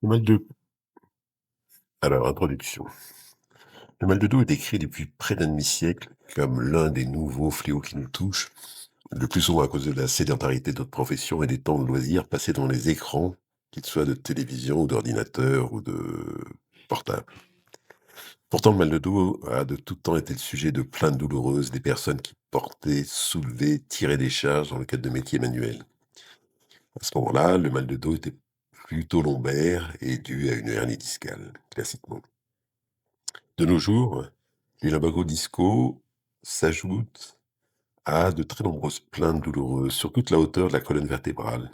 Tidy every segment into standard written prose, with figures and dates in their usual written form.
Le mal de Alors, introduction. Le mal de dos est décrit depuis près d'un demi-siècle comme l'un des nouveaux fléaux qui nous touchent, le plus souvent à cause de la sédentarité de notre profession et des temps de loisirs passés devant les écrans, qu'ils soient de télévision ou d'ordinateur ou de portable. Pourtant, le mal de dos a de tout temps été le sujet de plaintes douloureuses des personnes qui portaient, soulevaient, tiraient des charges dans le cadre de métiers manuels. À ce moment-là, le mal de dos était plutôt lombaire et dû à une hernie discale, classiquement. De nos jours, les lumbago-discaux s'ajoutent à de très nombreuses plaintes douloureuses sur toute la hauteur de la colonne vertébrale,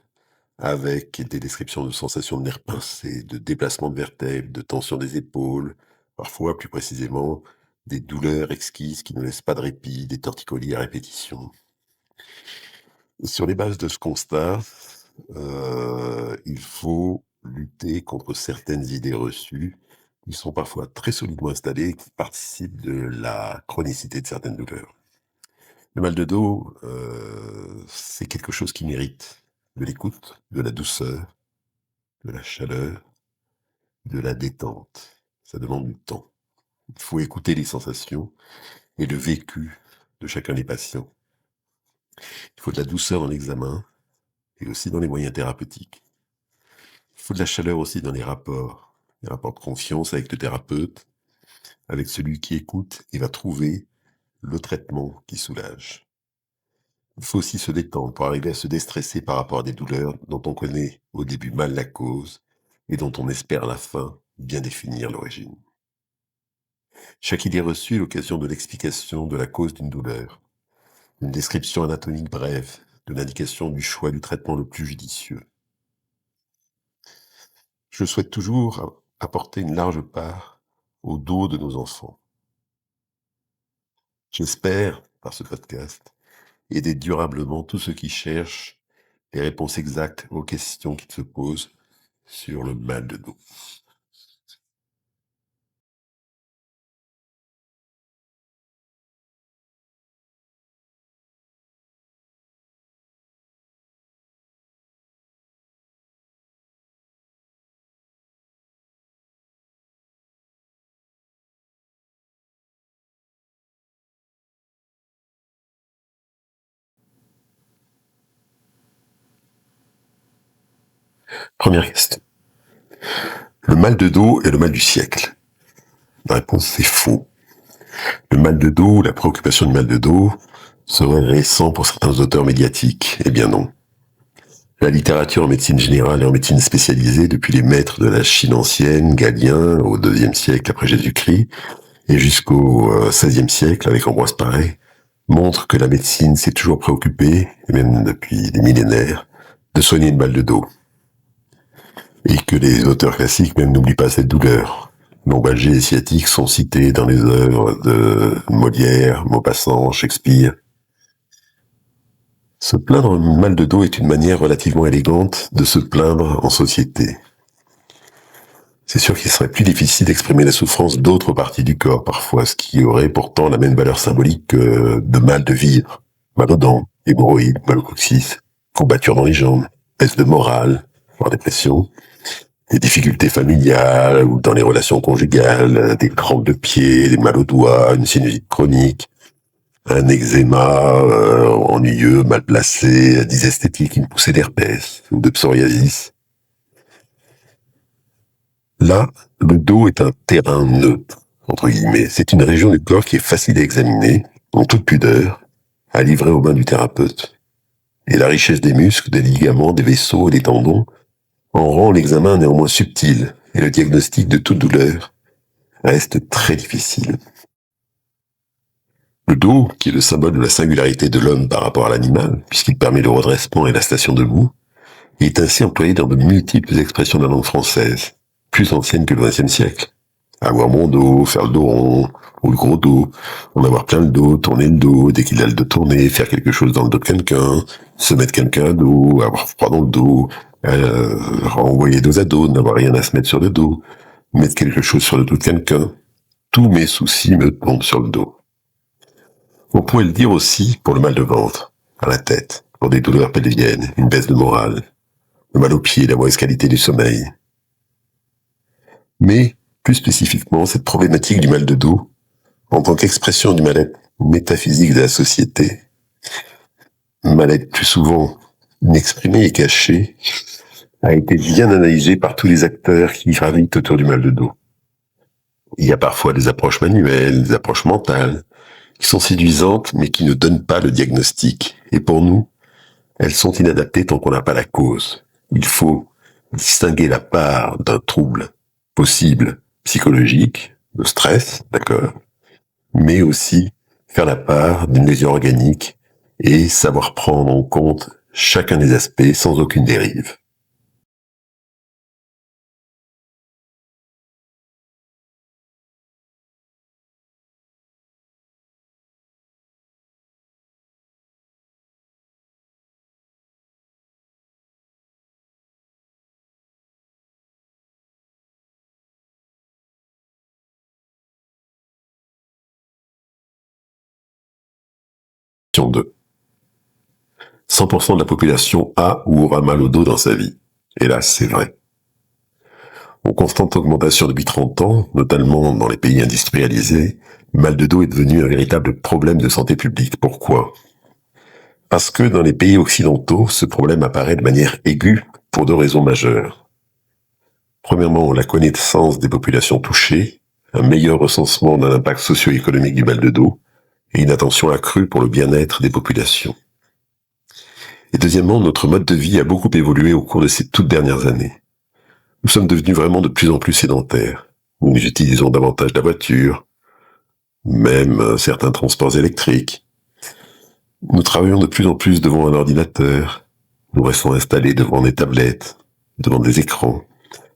avec des descriptions de sensations de nerfs pincés, de déplacement de vertèbres, de tension des épaules, parfois plus précisément des douleurs exquises qui ne laissent pas de répit, des torticolis à répétition. Sur les bases de ce constat, il faut lutter contre certaines idées reçues qui sont parfois très solidement installées et qui participent de la chronicité de certaines douleurs. Le mal de dos, c'est quelque chose qui mérite de l'écoute, de la douceur, de la chaleur, de la détente. Ça demande du temps. Il faut écouter les sensations et le vécu de chacun des patients. Il faut de la douceur dans l'examen et aussi dans les moyens thérapeutiques. Il faut de la chaleur aussi dans les rapports de confiance avec le thérapeute, avec celui qui écoute et va trouver le traitement qui soulage. Il faut aussi se détendre pour arriver à se déstresser par rapport à des douleurs dont on connaît au début mal la cause et dont on espère à la fin bien définir l'origine. Chaque idée reçue est l'occasion de l'explication de la cause d'une douleur, d'une description anatomique brève, de l'indication du choix du traitement le plus judicieux. Je souhaite toujours apporter une large part au dos de nos enfants. J'espère, par ce podcast, aider durablement tous ceux qui cherchent les réponses exactes aux questions qu'ils se posent sur le mal de dos. Première question. Le mal de dos est le mal du siècle. La réponse, c'est faux. Le mal de dos, la préoccupation du mal de dos, serait récent pour certains auteurs médiatiques. Eh bien non. La littérature en médecine générale et en médecine spécialisée, depuis les maîtres de la Chine ancienne, Galien, au IIe siècle après Jésus-Christ, et jusqu'au XVIe siècle avec Ambroise Paré, montre que la médecine s'est toujours préoccupée, et même depuis des millénaires, de soigner le mal de dos. Et que les auteurs classiques même n'oublient pas cette douleur. Lombalgie et sciatique sont cités dans les œuvres de Molière, Maupassant, Shakespeare. Se plaindre du mal de dos est une manière relativement élégante de se plaindre en société. C'est sûr qu'il serait plus difficile d'exprimer la souffrance d'autres parties du corps parfois, ce qui aurait pourtant la même valeur symbolique que de mal de vivre. Mal aux dents, hémorroïdes, mal au coccyx, courbature dans les jambes, baisse de morale, voire dépression, des difficultés familiales ou dans les relations conjugales, des crampes de pied, des mal aux doigts, une sinusite chronique, un eczéma ennuyeux, mal placé, des esthétiques, une poussée d'herpès ou de psoriasis. Là, le dos est un terrain neutre, entre guillemets. C'est une région du corps qui est facile à examiner, en toute pudeur, à livrer aux mains du thérapeute. Et la richesse des muscles, des ligaments, des vaisseaux et des tendons en rend l'examen néanmoins subtil, et le diagnostic de toute douleur reste très difficile. Le dos, qui est le symbole de la singularité de l'homme par rapport à l'animal, puisqu'il permet le redressement et la station debout, est ainsi employé dans de multiples expressions de la langue française, plus anciennes que le XXe siècle. Avoir mon dos, faire le dos rond, ou le gros dos, en avoir plein le dos, tourner le dos, dès qu'il a le dos tourné, faire quelque chose dans le dos de quelqu'un, se mettre quelqu'un à dos, avoir froid dans le dos, renvoyer dos à dos, n'avoir rien à se mettre sur le dos, mettre quelque chose sur le dos de quelqu'un. Tous mes soucis me tombent sur le dos. On pourrait le dire aussi pour le mal de ventre, à la tête, pour des douleurs pelviennes, une baisse de morale, le mal aux pieds, la mauvaise qualité du sommeil. Mais, plus spécifiquement, cette problématique du mal de dos, en tant qu'expression du mal-être métaphysique de la société, mal-être plus souvent inexprimé et caché, a été bien analysée par tous les acteurs qui gravitent autour du mal de dos. Il y a parfois des approches manuelles, des approches mentales, qui sont séduisantes, mais qui ne donnent pas le diagnostic. Et pour nous, elles sont inadaptées tant qu'on n'a pas la cause. Il faut distinguer la part d'un trouble possible psychologique, de stress, d'accord, mais aussi faire la part d'une lésion organique et savoir prendre en compte chacun des aspects sans aucune dérive. Question 2. 100% de la population a ou aura mal au dos dans sa vie. Hélas, c'est vrai. En constante augmentation depuis 30 ans, notamment dans les pays industrialisés, le mal de dos est devenu un véritable problème de santé publique. Pourquoi? Parce que dans les pays occidentaux, ce problème apparaît de manière aiguë pour deux raisons majeures. Premièrement, la connaissance des populations touchées, un meilleur recensement d'un impact socio-économique du mal de dos, et une attention accrue pour le bien-être des populations. Et deuxièmement, notre mode de vie a beaucoup évolué au cours de ces toutes dernières années. Nous sommes devenus vraiment de plus en plus sédentaires. Nous utilisons davantage la voiture, même certains transports électriques. Nous travaillons de plus en plus devant un ordinateur. Nous restons installés devant des tablettes, devant des écrans.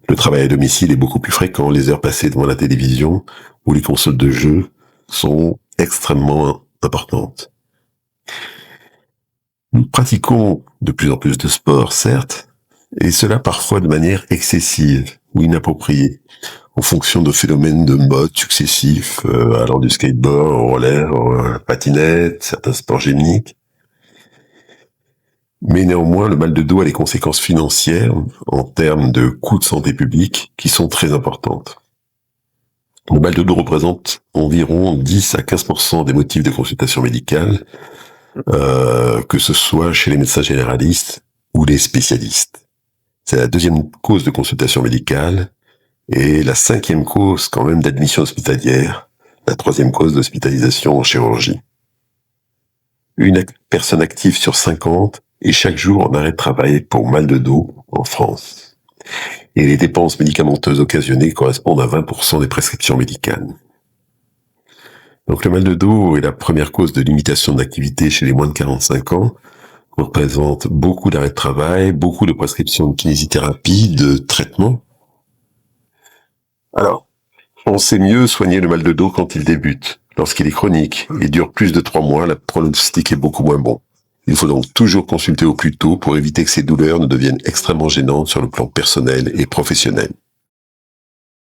Le travail à domicile est beaucoup plus fréquent. Les heures passées devant la télévision ou les consoles de jeux sont extrêmement importantes. Nous pratiquons de plus en plus de sport, certes, et cela parfois de manière excessive ou inappropriée, en fonction de phénomènes de mode successifs, allant du skateboard, au roller, au patinette, certains sports gymniques. Mais néanmoins, le mal de dos a des conséquences financières en termes de coûts de santé publique qui sont très importantes. Le mal de dos représente environ 10 à 15% des motifs de consultation médicale, que ce soit chez les médecins généralistes ou les spécialistes. C'est la deuxième cause de consultation médicale et la cinquième cause quand même d'admission hospitalière, la troisième cause d'hospitalisation en chirurgie. Une personne active sur 50 est chaque jour en arrêt de travail pour mal de dos en France. Et les dépenses médicamenteuses occasionnées correspondent à 20% des prescriptions médicales. Donc le mal de dos est la première cause de limitation d'activité chez les moins de 45 ans, représente beaucoup d'arrêts de travail, beaucoup de prescriptions de kinésithérapie, de traitements. Alors, on sait mieux soigner le mal de dos quand il débute. Lorsqu'il est chronique et dure plus de 3 mois, le pronostic est beaucoup moins bon. Il faut donc toujours consulter au plus tôt pour éviter que ces douleurs ne deviennent extrêmement gênantes sur le plan personnel et professionnel.